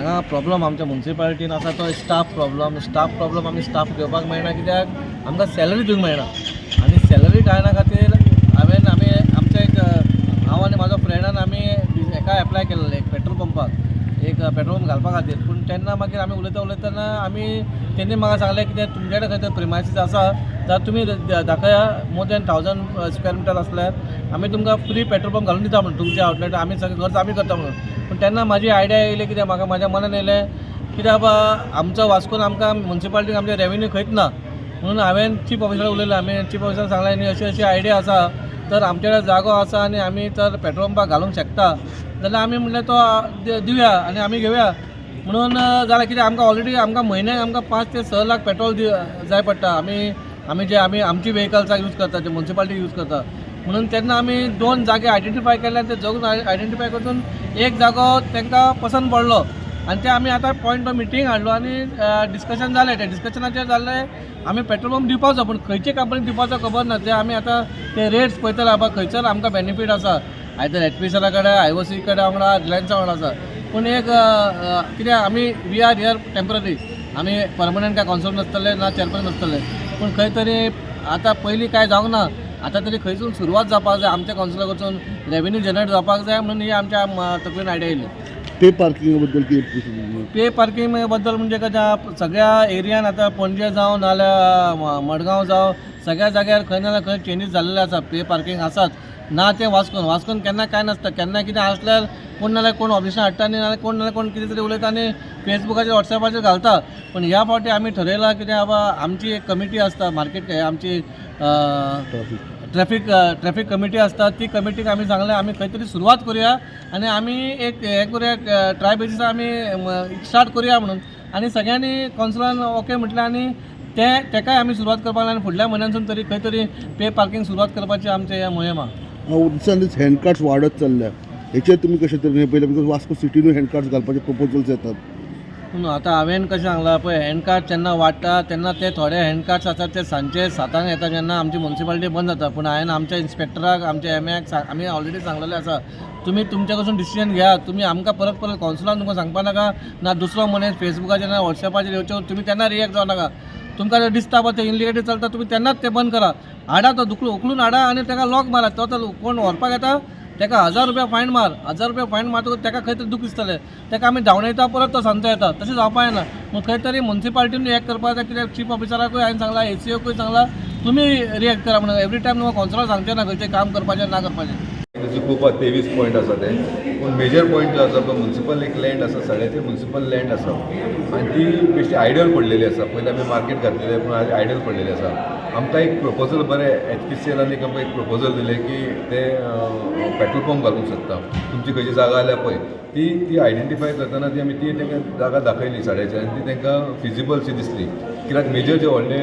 हांगा प्रॉब्लम आमच्या म्युन्सिपालिटीन आसा तो स्टाफ प्रॉब्लम आमी स्टाफ घेवपाक मेळना कित्याक आमकां सॅलरी दिवंक मेळना आनी सॅलरी काडना खातीर आमी आमच्या एक हांव आनी म्हाजो फ्रेंडान आमी एका एप्लाय केल्लें एक पेट्रोल पंपाक एक पेट्रोल पंप घालपा खातीर पूण तेन्ना मागीर आमी उलयतना तेणी म्हाका सांगलें कितें तुमचे कडेन खंय तर प्रिमायसीस आसा जाल्यार तुमी दाखया मोर दॅन 1000 स्क्वेअर मिटर आसल्यार आमी तुमकां फ्री पेट्रोल पंप घालून दिता म्हणून तुमच्या आउटलेट आमी सगळें खर्च आमी करता म्हणून पूण तेन्ना म्हाजी आयडिया येयली कित्याक म्हाका म्हाज्या मनान येयलें कित्याक बाबा आमचो वास्कोन आमकां म्युन्सिपालिटीन आमचे रेवेन्यू खंयच ना म्हणून हांवें चीफ ऑफिसराक उलयलें आमी चीफ ऑफिसराक सांगलें न्ही अशी आयडिया आसा तर आमचे कडेन जागो आसा आनी आमी तर पेट्रोल पंपाक घालूंक शकता जाल्यार आमी म्हणलें तो दिवया आनी आमी घेवया म्हणून जाल्यार कितें आमकां ऑलरेडी आमकां म्हयन्याक आमकां 5 ते 6 लाख पेट्रोल जाय पडटा आमी आमची व्हेकल्साक यूज करता ते म्युन्सिपालिटी यूज करता म्हणून तेन्ना आमी 2 जागे आयडेंटिफाय केले आनी ते जगून आयडेंटिफाय करून एक जागो तांकां पसंत पडलो आनी ते आमी आतां पॉयंट मिटींग हाडलो आनी डिस्कशन जालें ते डिस्कशनाचेर जाल्लें आमी पेट्रोल पंप दिवपाचो पूण खंयचे कंपनीक दिवपाचो खबर ना ते आमी आतां ते रेट्स पळयतले बाबा खंयसर आमकां बेनिफीट आसा आयदर एचपीसीएला कडेन आयओसी कडेन वांगडा रिलायन्सा वांगडा आसा पूण एक कित्याक आमी वी आर हियर टेम्पररी आमी परमनंट काय कॉन्सर्ट नासतले ना चेअरमॅन नासतले पूण खंय तरी आतां पयलीं कांय जावंक ना आतां तरी खंयसून सुरवात जावपाक जाय आमच्या कॉन्सला कडसून रेवेन्यू जनरेट जावपाक जाय म्हणून ही आमच्या तकलेन आयडिया येयली पे पार्किंगा बद्दल पे पार्किंग बद्दल म्हणजे कशें सगळ्या एरियान आतां पणजे जावं नाल्यार मडगांव जावं सगळ्या जाग्यार खंय ना खंय चेंजीस जाल्ले आसा पे पार्किंग आसात ना ते वास्कोन केन्ना काय नासता केन्ना कितें आसल्यार कोण ऑब्जेक्शन हाडटा आनी नाल्यार कोण कितें तरी उलयता आनी फेसबुकाचेर वॉट्सॅपाचेर घालता पूण ह्या फावटी आमी ठरयलां कित्याक बाबा आमची एक कमिटी आसता मार्केट आमची ट्रॅफिक कमिटी आसता ती कमिटीक आमी सांगलें आमी खंय तरी सुरवात करुया आनी आमी एक हें करुया ट्राय बेसीस आमी स्टार्ट करुया म्हणून आनी सगळ्यांनी कॉन्सलान ओके म्हटलें आनी तेकाय आमी सुरवात करपाक लागले आनी फुडल्या म्हयन्यानसून तरी खंय तरी पे पार्किंग सुरवात करपाची आमचें हें मोहीम आहा दिसान दीस हँडकार्ड्स वाडत चल्ल्या हेचेर तुमी कशें तरेन पयलें बिकॉज वास्को सिटीनूय हँडकार्ड्स घालपाचे प्रपोजल्स येतात पूण आतां हांवें कशें सांगलां पळय हँडकार्ड जेन्ना वाडटा तेन्ना ते थोडे हँडकार्ड्स आसात ते सांजचे 7 येता जेन्ना आमची म्युन्सिपालिटी बंद जाता पूण हांवें आमच्या इन्स्पेक्टराक आमच्या एमएक आमी ऑलरेडी सांगलेलें आसा तुमी तुमच्या कडसून डिसिजन घेया तुमी आमकां परत कॉन्सलान तुमकां सांगपा नाका ना दुसरो मनीस फेसबुकाचेर ना वॉट्सॅपाचेर येवचे तुमी तेन्ना रिएक्ट जावं नाका तुमकां जर दिसता पळय ते इनलिगेटरी चलता तुमी तेन्नाच ते बंद करा हाडा तो उखलून हाडा आनी ताका लॉक मारा तो कोण व्हरपाक येता ताका 1000 रुपया फायन मार 1000 रुपया फायन मारतकच ताका खंय तरी दूख दिसतलें ताका आमी धांवणयता परत तो सांजचो येता तशें जावपा येना पूण खंय तरी म्युन्सिपालिटीन रिएक्ट करपाक जाय कित्याक चीफ ऑफिसराकूय हांवें सांगलां एसीओकूय सांगलां तुमी रिएक्ट करा म्हणून एवरी टायम तुमकां कॉन्सलाक सांगचें ना खंयचें काम करपाचें ना करपाचें तेजे खूब 23 पॉयंट आसा ते पूण मेजर पॉयंट जो आसा तो म्युन्सिपल एक लँड आसा सगळ्याची म्युन्सिपल लँड आसा आनी ती बेश्टी आयडल पडलेली आसा पयलीं आमी मार्केट घातलेले पूण आयडल पडलेली आसा आमकां एक प्रपोजल बरें एचपीसीएलान आमकां एक प्रपोजल दिलें की ते पेट्रोल पंप घालूंक शकता तुमची खंयची जागा जाल्यार पळय ती आयडेंटिफाय करतना ती आमी ती तांकां जागा दाखयली साड्याची आनी ती तांकां फिजिबलशी दिसली कित्याक मेजर जे व्हडले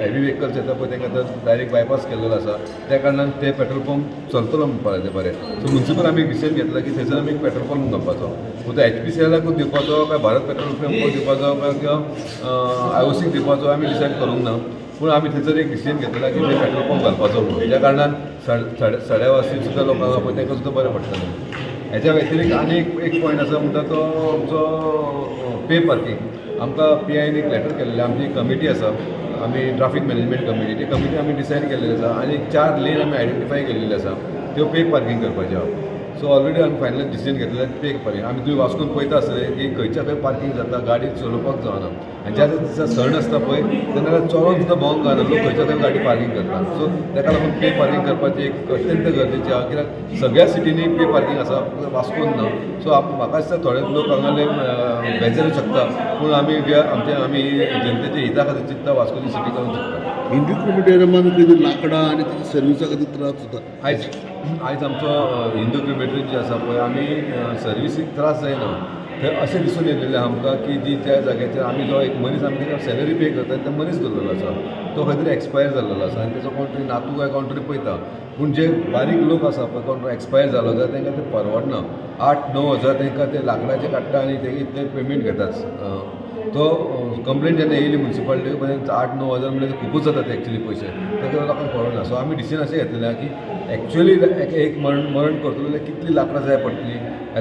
हेवी व्हेकल्स येता पळय तांकां डायरेक्ट बायपास केल्लो आसा त्या कारणान ते पेट्रोल पंप चलतलो म्हणपाक ते बरें सो म्युन्सिपल आमी डिसिजन घेतला की थंयसर आमी एक पेट्रोल पंप घालपाचो पूण तो एचपीसीएलाकूच दिवपाचो काय भारत पेट्रोल पंप दिवपाचो काय किंवा आयओसीक दिवपाचो आमी डिसायड करूंक ना पूण आमी थंयसर एक डिसिजन घेतला की ते पेट्रोल पंप घालपाचो म्हणून त्या कारणान सड्यावासी सुद्दां लोकांक पळय तांकां सुद्दां बरें पडटलें हेच्या व्यतिरिक्त आनी एक पॉयंट आसा म्हणटा तो आमचो पे पार्किंग आमकां पीआयन एक लेटर केल्लें आमची एक कमिटी आसा आमी ट्राफीक मॅनेजमेंट कमिटी ती कमिटी आमी डिसायड केल्लेली आसा आनी 4 लेन आमी आयडेंटिफाय केल्लेले आसा त्यो पे पार्किंग करपाचे आहा सो ऑलरेडी आमी फायनल डिसिजन घेतलेलें पे पार्किंग आमी तुमी वास्कोन पळयता आसतले की खंयच्या खंय पार्किंग जाता गाडी चलोवपाक जावना आनी ज्या दिसा सण आसता पळय तेन्ना चलोन सुद्दां भोंवंक गावना लोक खंयच्या खंय गाडी पार्किंग करतात सो ताका लागून पे पार्किंग करपाची एक अत्यंत गरजेची आहा कित्याक सगळ्या सिटीनी पे पार्किंग आसा वास्कोन ना सो म्हाका दिसता थोडे लोक हांगाले बेजारूं शकता पूण आमी जनतेच्या हिता खातीर चिंतता वास्कोची सिटी करूंक शकता हिंदू क्रिमिटेरियमान लांकडां आनी तेजी सर्विसा खातीर त्रास जाता आयज आमचो हिंदू क्रिमिटेरियम जे आसा पळय आमी सर्विसीक त्रास जायना थंय अशें दिसून येयलेलें आमकां की जी त्या जाग्याचेर आमी जो एक मनीस आमी ताका सॅलरी पे करता तो मनीस दवरलेलो आसा तो खंय तरी एक्सपायर जाल्लो आसा आनी तेजो कोण तरी नातू काय कोण तरी पळयता पूण जे बारीक लोक आसा पळय कोण एक्सपायर जालो जाल्यार तांकां ते परवडना 8-9 हजार तांकां ते लांकडाचे काडटा आनी ते इतले पेमेंट घेतात तो कंप्लेंट जेन्ना येयली म्युन्सिपालिटी 8-9 हजार म्हणजे खूबच जातात एक्चुली पयशे ताका लोकांक कळना सो आमी डिसिजन अशें घेतलेलें की एक्च्युअली एक मरण करतलो जाल्यार कितली लाकडां जाय पडटली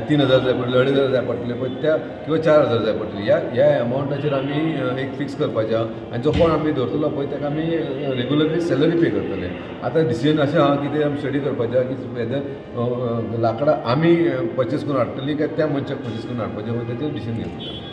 3,000 जाय पडटली 2,500 जाय पडटले पळय त्या किंवा 4,000 जाय पडटली ह्या एमावंटाचेर आमी एक फिक्स करपाचें आहा आनी जो कोण आमी धरतलो पळय ताका आमी रेगुलरली सॅलरी पे करतले. आतां डिसिजन अशें आहा की तें आमी स्टडी करपाचें आहा की वेदर लाकडां आमी परचेस करून हाडटलीं काय त्या मनशाक परचेस करून हाडपाचें ताचेर डिसिजन घेवपाचें.